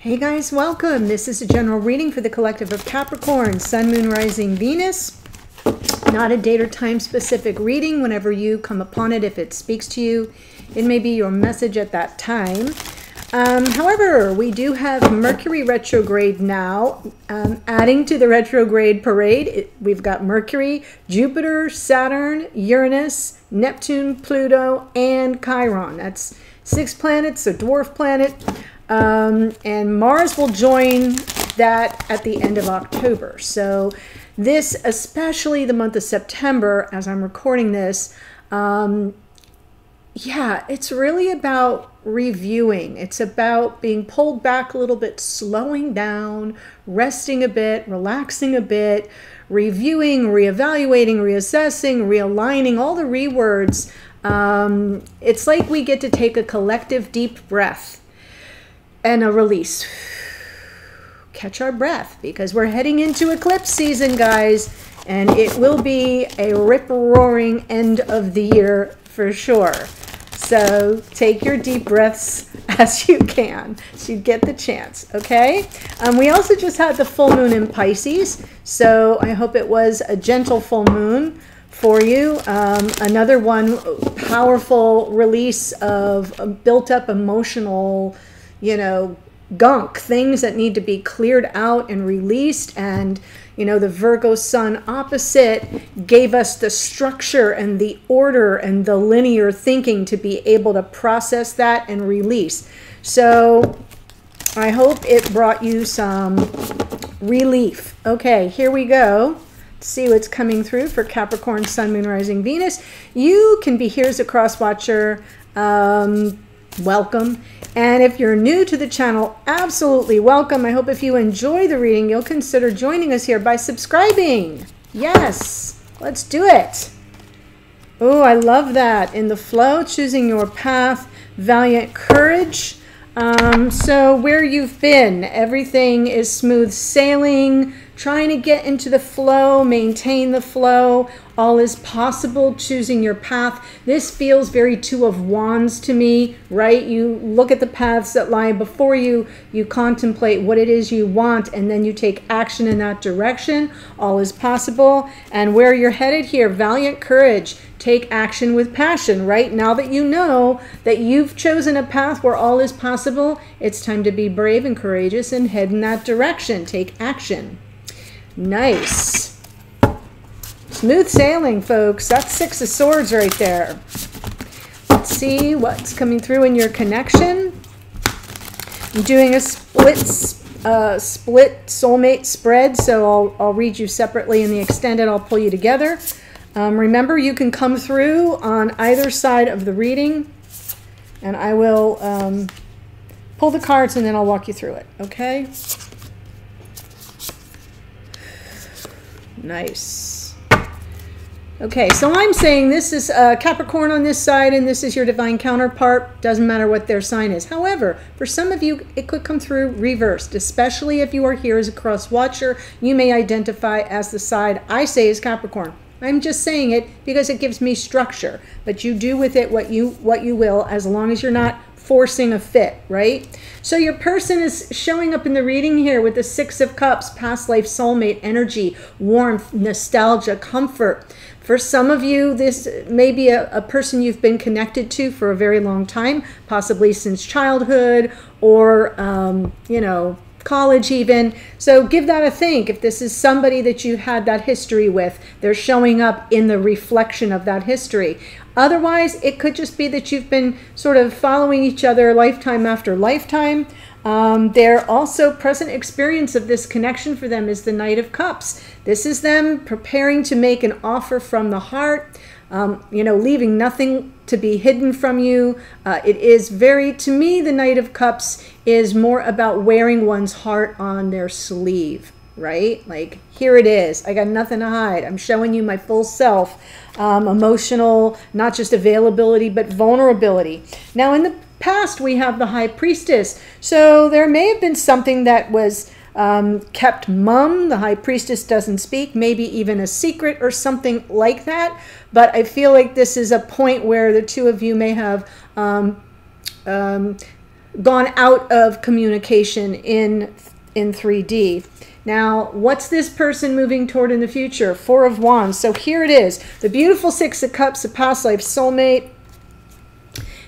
Hey guys, welcome. This is a general reading for the collective of Capricorn, Sun, Moon, Rising, Venus. Not a date or time specific reading. Whenever you come upon it, if it speaks to you, it may be your message at that time. However, we do have Mercury Retrograde now, adding to the retrograde parade. We've got Mercury, Jupiter, Saturn, Uranus, Neptune, Pluto, and Chiron. That's 6 planets, a dwarf planet. And Mars will join that at the end of October. So this, especially the month of September, as I'm recording this, yeah, it's really about reviewing. It's about being pulled back a little bit, slowing down, resting a bit, relaxing a bit, reviewing, reevaluating, reassessing, realigning, all the rewords. It's like we get to take a collective deep breath and a release. Catch our breath, because we're heading into eclipse season, guys, and it will be a rip-roaring end of the year for sure. So take your deep breaths as you can, so you get the chance, okay? We also just had the full moon in Pisces, so I hope it was a gentle full moon for you. Another one, powerful release of built up emotional, gunk, things that need to be cleared out and released. And, the Virgo sun opposite gave us the structure and the order and the linear thinking to be able to process that and release. So I hope it brought you some relief. Okay, here we go. Let's see what's coming through for Capricorn, Sun, Moon, Rising, Venus. You can be here as a cross watcher. Welcome. And if you're new to the channel, absolutely welcome. I hope if you enjoy the reading, you'll consider joining us here by subscribing. Yes, let's do it. Oh, I love that. In the flow, choosing your path, valiant courage. So where you've been, everything is smooth sailing, trying to get into the flow, maintain the flow. All is possible, choosing your path. This feels very Two of Wands to me, right? You look at the paths that lie before you, you contemplate what it is you want, and then you take action in that direction. All is possible. And where you're headed here, valiant courage. Take action with passion, right? Now that you know that you've chosen a path where all is possible, it's time to be brave and courageous and head in that direction. Take action. Nice. Smooth sailing, folks. That's 6 of Swords right there. Let's see what's coming through in your connection. I'm doing a split soulmate spread, so I'll read you separately. In the extended, I'll pull you together. Remember, you can come through on either side of the reading, and I will pull the cards and then I'll walk you through it, okay? Nice. Okay, so I'm saying this is Capricorn on this side, and this is your divine counterpart. Doesn't matter what their sign is. However, for some of you, it could come through reversed, especially if you are here as a cross watcher. You may identify as the side I say is Capricorn. I'm just saying it because it gives me structure, but you do with it what you will, as long as you're not forcing a fit, right? So your person is showing up in the reading here with the 6 of Cups, past life soulmate energy, warmth, nostalgia, comfort. For some of you, this may be a person you've been connected to for a very long time, possibly since childhood or, college even. So give that a think. If this is somebody that you had that history with, they're showing up in the reflection of that history. Otherwise, it could just be that you've been sort of following each other lifetime after lifetime. Their also present experience of this connection for them is the Knight of Cups. This is them preparing to make an offer from the heart, leaving nothing to be hidden from you. It is very, to me, the Knight of Cups is more about wearing one's heart on their sleeve, right? Like, here it is. I got nothing to hide. I'm showing you my full self, emotional, not just availability, but vulnerability. Now, in the past, we have the High Priestess. So there may have been something that was kept mum. The High Priestess doesn't speak, maybe even a secret or something like that. But I feel like this is a point where the two of you may have gone out of communication in 3D. Now, what's this person moving toward in the future? Four of Wands. So here it is. The beautiful Six of Cups, a past life soulmate,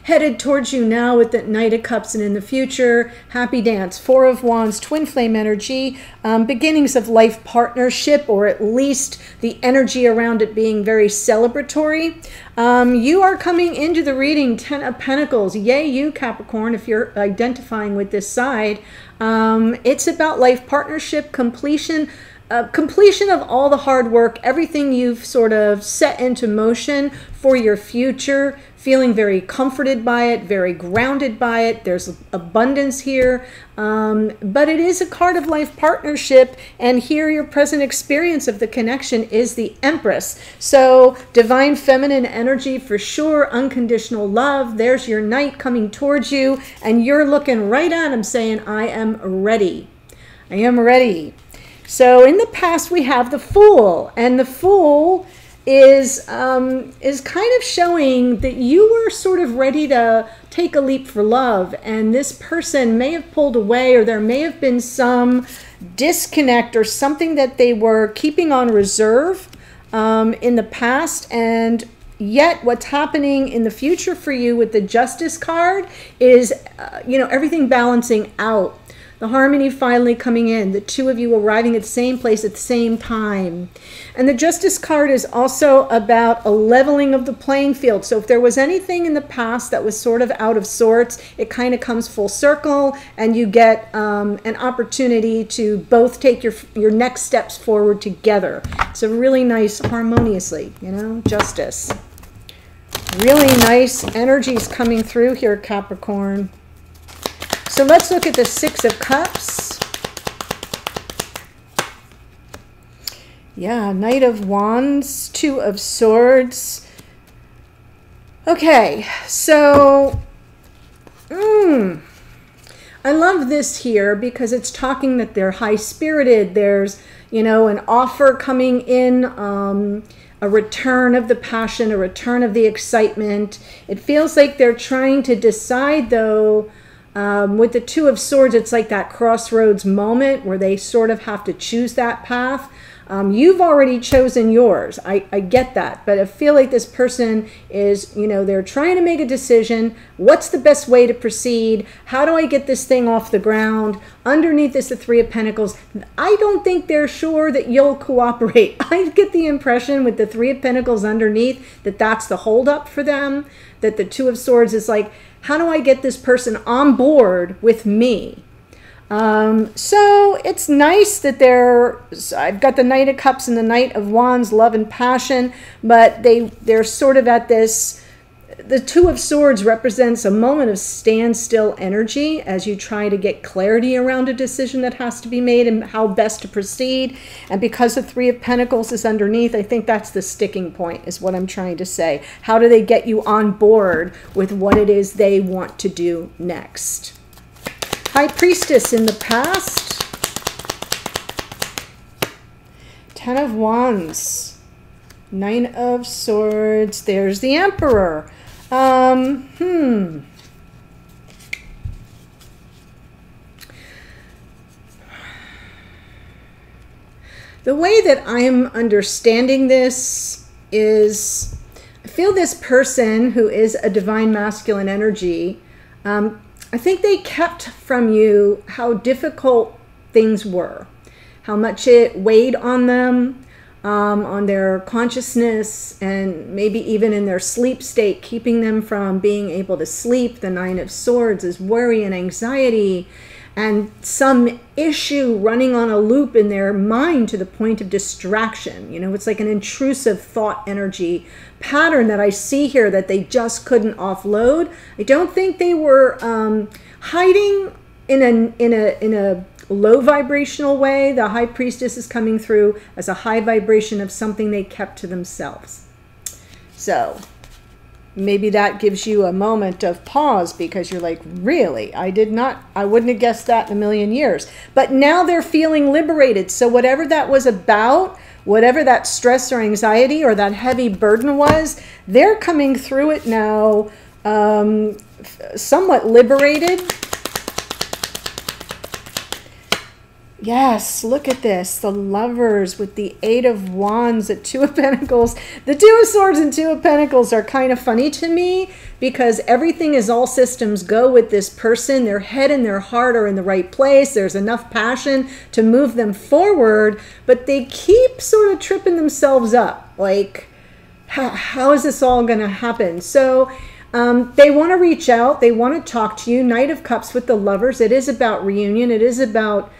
headed towards you now with the Knight of Cups, and in the future, happy dance. Four of Wands, twin flame energy, beginnings of life partnership, or at least the energy around it being very celebratory. You are coming into the reading, Ten of Pentacles. Yay, you Capricorn, if you're identifying with this side. It's about life partnership, completion of all the hard work, everything you've sort of set into motion for your future, feeling very comforted by it, very grounded by it. There's abundance here, but it is a card of life partnership, and here your present experience of the connection is the Empress. So divine feminine energy for sure, unconditional love. There's your knight coming towards you, and you're looking right at him saying, I am ready. I am ready. So in the past we have the Fool, and the Fool is kind of showing that you were sort of ready to take a leap for love, and this person may have pulled away, or there may have been some disconnect or something that they were keeping on reserve in the past. And yet what's happening in the future for you with the Justice card is everything balancing out. The harmony finally coming in, the two of you arriving at the same place at the same time. And the Justice card is also about a leveling of the playing field. So if there was anything in the past that was sort of out of sorts, it kind of comes full circle, and you get an opportunity to both take your next steps forward together. It's a really nice, harmoniously, Justice. Really nice energies coming through here, Capricorn. So let's look at the Six of Cups. Yeah, Knight of Wands, Two of Swords. Okay, so I love this here because it's talking that they're high-spirited. There's, an offer coming in, a return of the passion, a return of the excitement. It feels like they're trying to decide, though, with the Two of Swords, it's like that crossroads moment where they sort of have to choose that path. You've already chosen yours. I get that. But I feel like this person is, they're trying to make a decision. What's the best way to proceed? How do I get this thing off the ground? Underneath is the Three of Pentacles. I don't think they're sure that you'll cooperate. I get the impression with the Three of Pentacles underneath that that's the holdup for them. That the Two of Swords is like, how do I get this person on board with me? So it's nice that I've got the Knight of Cups and the Knight of Wands, love and passion, but they're sort of at this, the Two of Swords represents a moment of standstill energy as you try to get clarity around a decision that has to be made and how best to proceed. And because the Three of Pentacles is underneath, I think that's the sticking point, is what I'm trying to say. How do they get you on board with what it is they want to do next? High Priestess in the past. Ten of Wands. Nine of Swords. There's the Emperor. The way that I'm understanding this is, I feel this person who is a divine masculine energy, I think they kept from you how difficult things were, how much it weighed on them, on their consciousness, and maybe even in their sleep state, keeping them from being able to sleep. The Nine of Swords is worry and anxiety, and some issue running on a loop in their mind to the point of distraction. It's like an intrusive thought energy pattern that I see here that they just couldn't offload. I don't think they were hiding in a low vibrational way. The High Priestess is coming through as a high vibration of something they kept to themselves. So maybe that gives you a moment of pause, because you're like, really? I wouldn't have guessed that in a million years. But now they're feeling liberated. So whatever that was about, whatever that stress or anxiety or that heavy burden was, they're coming through it now somewhat liberated. Yes, look at this. The Lovers with the Eight of Wands, the Two of Pentacles. The Two of Swords and Two of Pentacles are kind of funny to me because everything is all systems go with this person. Their head and their heart are in the right place. There's enough passion to move them forward, but they keep sort of tripping themselves up. Like, how is this all going to happen? So they want to reach out. They want to talk to you. Knight of Cups with the Lovers. It is about reunion. It is about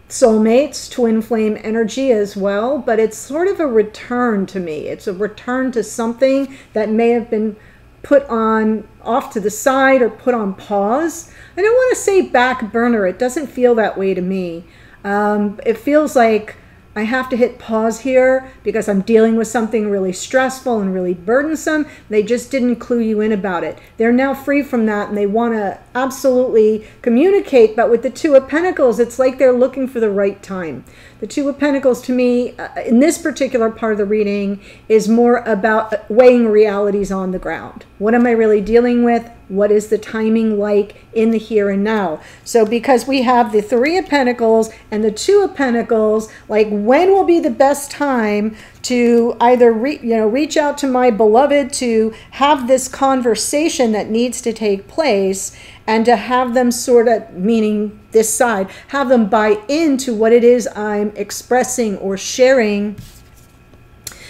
soulmates, twin flame energy as well, but it's sort of a return to me. It's a return to something that may have been put on off to the side or put on pause. I don't want to say back burner. It doesn't feel that way to me. It feels like I have to hit pause here because I'm dealing with something really stressful and really burdensome. They just didn't clue you in about it. They're now free from that and they want to absolutely communicate. But with the Two of Pentacles, it's like they're looking for the right time. The Two of Pentacles to me, in this particular part of the reading, is more about weighing realities on the ground. What am I really dealing with? What is the timing like in the here and now? So because we have the Three of Pentacles and the Two of Pentacles, like when will be the best time to either reach out to my beloved to have this conversation that needs to take place, and to have them sort of, meaning this side, have them buy into what it is I'm expressing or sharing,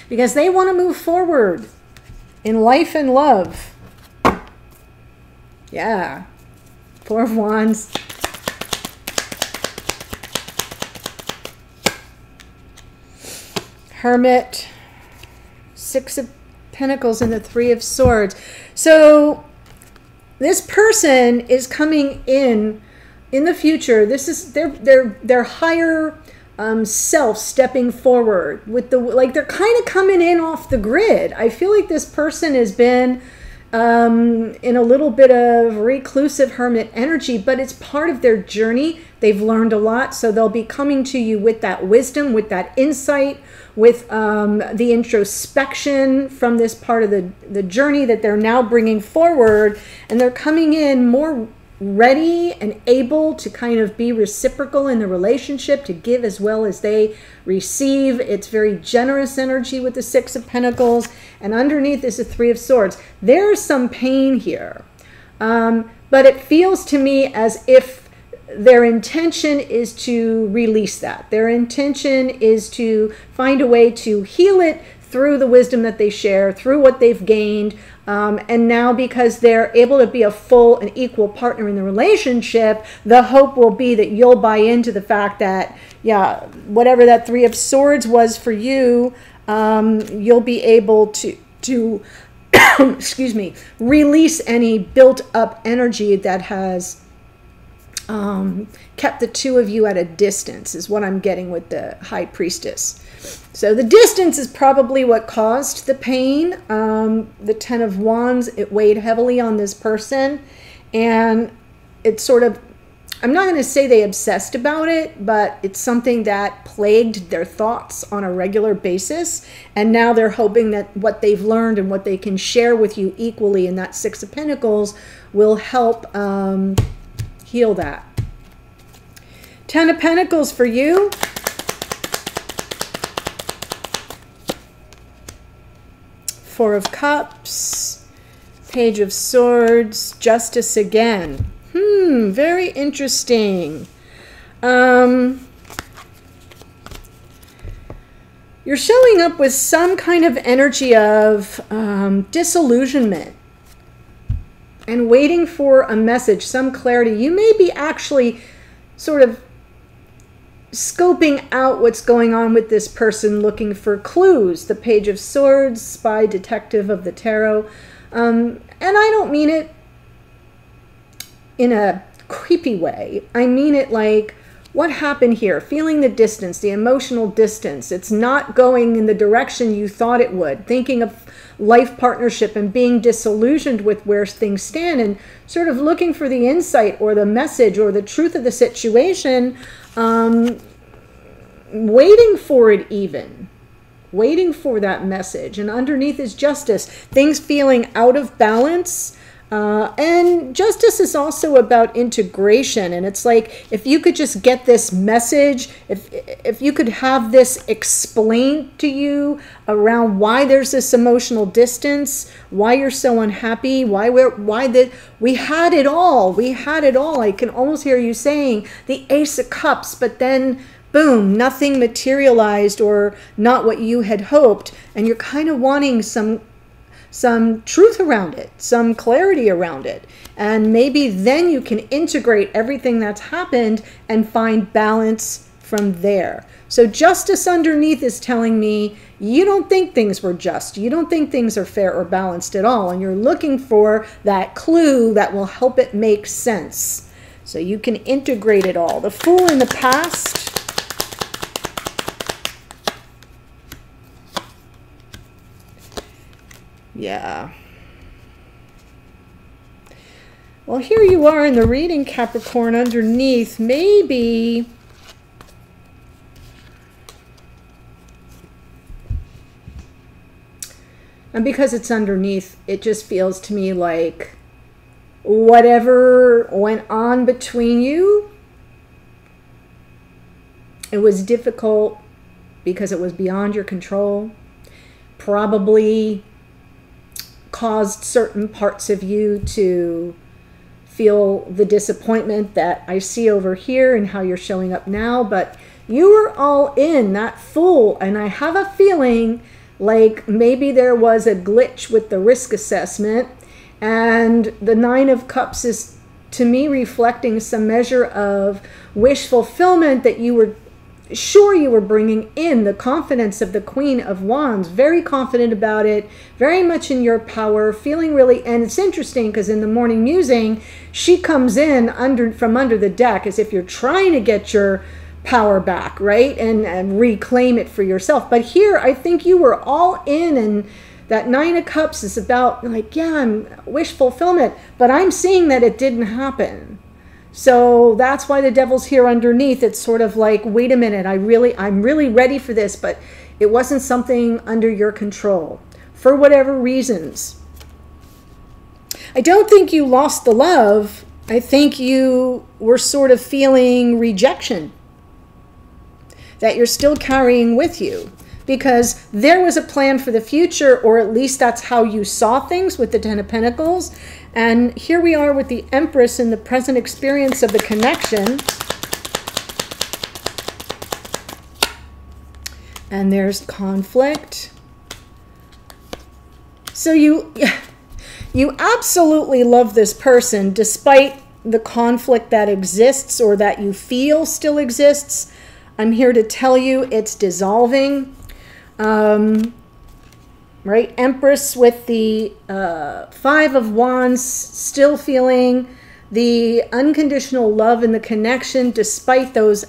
because they want to move forward in life and love. Yeah. Four of Wands. Hermit. Six of Pentacles and the Three of Swords. So this person is coming in the future. This is their higher self stepping forward with like they're kind of coming in off the grid. I feel like this person has been in a little bit of reclusive hermit energy, but it's part of their journey. They've learned a lot, so they'll be coming to you with that wisdom, with that insight, with the introspection from this part of the journey that they're now bringing forward, and they're coming in more ready and able to kind of be reciprocal in the relationship, to give as well as they receive. It's very generous energy with the Six of Pentacles, and underneath is the Three of Swords. There's some pain here, but it feels to me as if their intention is to release that. Their intention is to find a way to heal it through the wisdom that they share, through what they've gained. And now because they're able to be a full and equal partner in the relationship, the hope will be that you'll buy into the fact that, yeah, whatever that Three of Swords was for you, you'll be able to excuse me, release any built up energy that has kept the two of you at a distance, is what I'm getting with the High Priestess. So the distance is probably what caused the pain. The Ten of Wands, it weighed heavily on this person, and it's sort of, I'm not going to say they obsessed about it, but it's something that plagued their thoughts on a regular basis. And now they're hoping that what they've learned and what they can share with you equally in that Six of Pentacles will help heal that. Ten of Pentacles for you. Four of Cups, Page of Swords, Justice again. Very interesting. You're showing up with some kind of energy of disillusionment and waiting for a message, some clarity. You may be actually sort of scoping out what's going on with this person, looking for clues. The Page of Swords, spy, detective of the tarot. And I don't mean it in a creepy way. I mean it like, what happened here? Feeling the distance, the emotional distance. It's not going in the direction you thought it would. Thinking of life partnership and being disillusioned with where things stand, and sort of looking for the insight or the message or the truth of the situation. Waiting for it even. Waiting for that message. And underneath is Justice. Things feeling out of balance. And justice is also about integration. And it's like, if you could just get this message, if you could have this explained to you around why there's this emotional distance, why you're so unhappy, we had it all. We had it all. I can almost hear you saying the Ace of Cups, but then boom, nothing materialized or not what you had hoped. And you're kind of wanting some truth around it, some clarity around it. And maybe then you can integrate everything that's happened and find balance from there. So justice underneath is telling me you don't think things were just. You don't think things are fair or balanced at all. And you're looking for that clue that will help it make sense. So you can integrate it all. The Fool in the past. Yeah. Well, here you are in the reading, Capricorn, underneath. Maybe and because it's underneath, it just feels to me like whatever went on between you, it was difficult because it was beyond your control. Probably caused certain parts of you to feel the disappointment that I see over here and how you're showing up now. But you were all in that Fool, and I have a feeling like maybe there was a glitch with the risk assessment, and the Nine of Cups is, to me, reflecting some measure of wish fulfillment that you were sure you were bringing in. The confidence of the Queen of Wands, very confident about it, very much in your power, feeling really, and it's interesting because in the morning musing, she comes in from under the deck as if you're trying to get your power back, right? And reclaim it for yourself. But here, I think you were all in, and that Nine of Cups is about like, yeah, I'm wish fulfillment, but I'm seeing that it didn't happen. So that's why the Devil's here underneath. It's sort of like, wait a minute, I'm really ready for this, but it wasn't something under your control for whatever reasons. I don't think you lost the love. I think you were sort of feeling rejection that you're still carrying with you, because there was a plan for the future, or at least that's how you saw things with the Ten of Pentacles. And here we are with the Empress in the present experience of the connection. And there's conflict. So you absolutely love this person despite the conflict that exists, or that you feel still exists. I'm here to tell you it's dissolving. Right, Empress with the Five of Wands, still feeling the unconditional love and the connection despite those.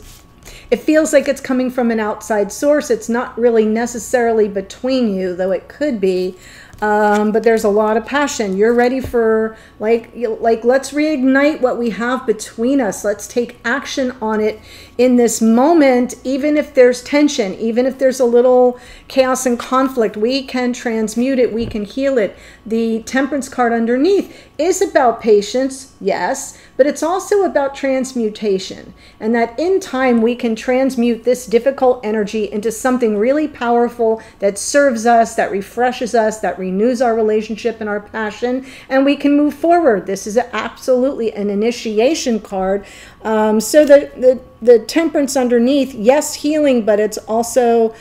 It feels like it's coming from an outside source. It's not really necessarily between you, though it could be. But there's a lot of passion. You're ready for, like, let's reignite what we have between us. Let's take action on it in this moment, even if there's tension, even if there's a little chaos and conflict. We can transmute it. We can heal it. The Temperance card underneath is about patience, yes, but it's also about transmutation. And that in time, we can transmute this difficult energy into something really powerful that serves us, that refreshes us, that renews our relationship and our passion, and we can move forward. This is absolutely an initiation card. So the Temperance underneath, yes, healing, but it's also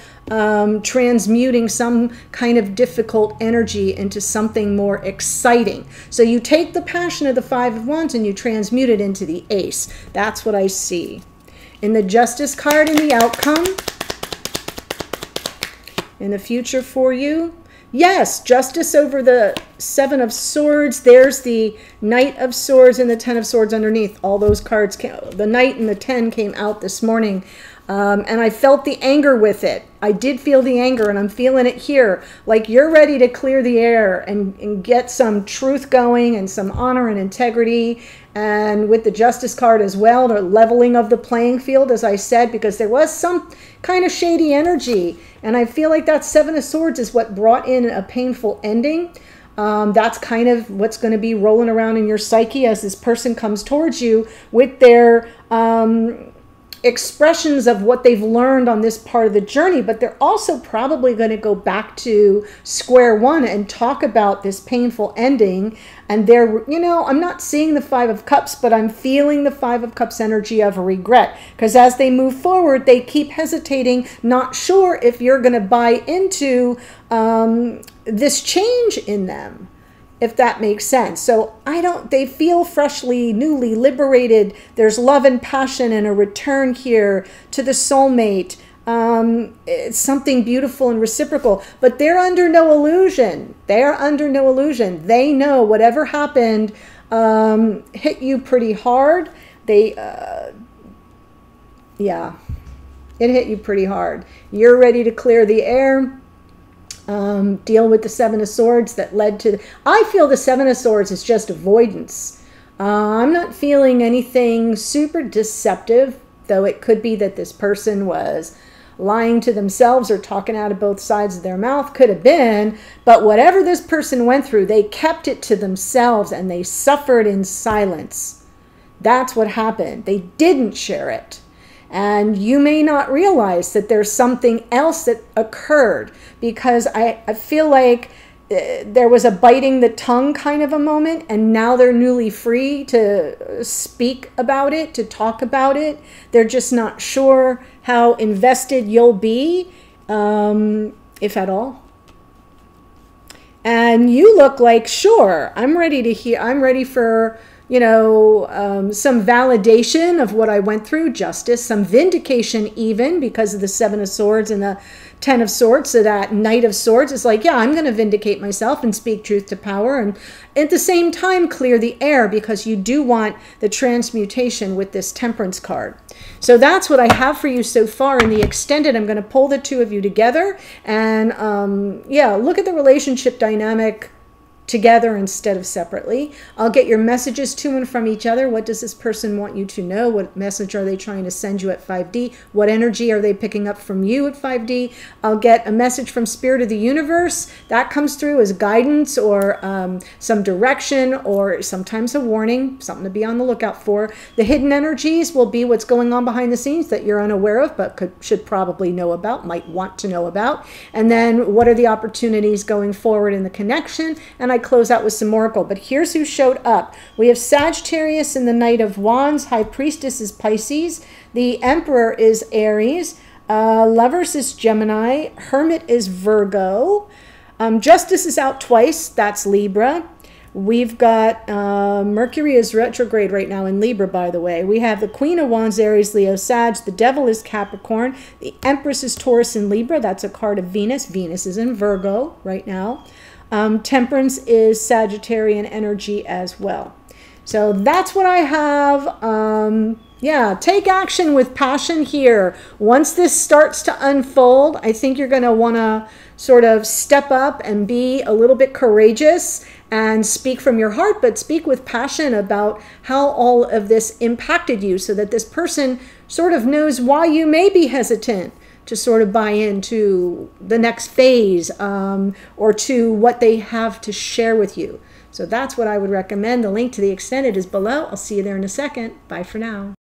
transmuting some kind of difficult energy into something more exciting. So you take the passion of the Five of Wands and you transmute it into the Ace. That's what I see. In the Justice card, in the outcome, in the future for you, yes, justice over the Seven of Swords. There's the Knight of Swords and the Ten of Swords underneath. All those cards, the Knight and the Ten came out this morning. And I felt the anger with it. I did feel the anger, and I'm feeling it here. Like you're ready to clear the air and get some truth going and some honor and integrity. And with the Justice card as well, the leveling of the playing field, as I said, because there was some kind of shady energy. And I feel like that Seven of Swords is what brought in a painful ending. That's kind of what's going to be rolling around in your psyche as this person comes towards you with their expressions of what they've learned on this part of the journey. But they're also probably going to go back to square one and talk about this painful ending. And they're, you know, I'm not seeing the Five of Cups, but I'm feeling the Five of Cups energy of regret, because as they move forward, they keep hesitating, not sure if you're going to buy into this change in them, if that makes sense. So they feel freshly, newly liberated. There's love and passion and a return here to the soulmate. It's something beautiful and reciprocal, but they're under no illusion. They're under no illusion. They know whatever happened hit you pretty hard. Yeah, it hit you pretty hard. You're ready to clear the air. Deal with the Seven of Swords that led to... I feel the Seven of Swords is just avoidance. I'm not feeling anything super deceptive, though it could be that this person was lying to themselves or talking out of both sides of their mouth. Could have been. But whatever this person went through, they kept it to themselves and they suffered in silence. That's what happened. They didn't share it. And you may not realize that there's something else that occurred, because I feel like there was a biting the tongue kind of a moment, and now they're newly free to speak about it, to talk about it. They're just not sure how invested you'll be, if at all. And you look like, sure, I'm ready to hear, I'm ready for... you know, some validation of what I went through, justice, some vindication even, because of the Seven of Swords and the Ten of Swords. So that Knight of Swords is like, yeah, I'm going to vindicate myself and speak truth to power. And at the same time, clear the air, because you do want the transmutation with this Temperance card. So that's what I have for you so far in the extended. I'm going to pull the two of you together and, yeah, look at the relationship dynamic together instead of separately. I'll get your messages to and from each other. What does this person want you to know? What message are they trying to send you at 5D? What energy are they picking up from you at 5D? I'll get a message from Spirit of the Universe. That comes through as guidance or some direction, or sometimes a warning, something to be on the lookout for. The hidden energies will be what's going on behind the scenes that you're unaware of, but should probably know about, might want to know about. And then what are the opportunities going forward in the connection? And I close out with some oracle. But here's who showed up. We have Sagittarius and the Knight of Wands. High Priestess is Pisces. The Emperor is Aries. Lovers is Gemini. Hermit is Virgo. Justice is out twice. That's Libra. We've got Mercury is retrograde right now in Libra, by the way. We have the Queen of Wands, Aries, Leo, Sag. The Devil is Capricorn. The Empress is Taurus and Libra. That's a card of Venus. Venus is in Virgo right now. Temperance is Sagittarian energy as well. So that's what I have. Yeah, take action with passion here. Once this starts to unfold, I think you're going to want to sort of step up and be a little bit courageous and speak from your heart, but speak with passion about how all of this impacted you, so that this person sort of knows why you may be hesitant to sort of buy into the next phase, or to what they have to share with you. So that's what I would recommend. The link to the extended is below. I'll see you there in a second. Bye for now.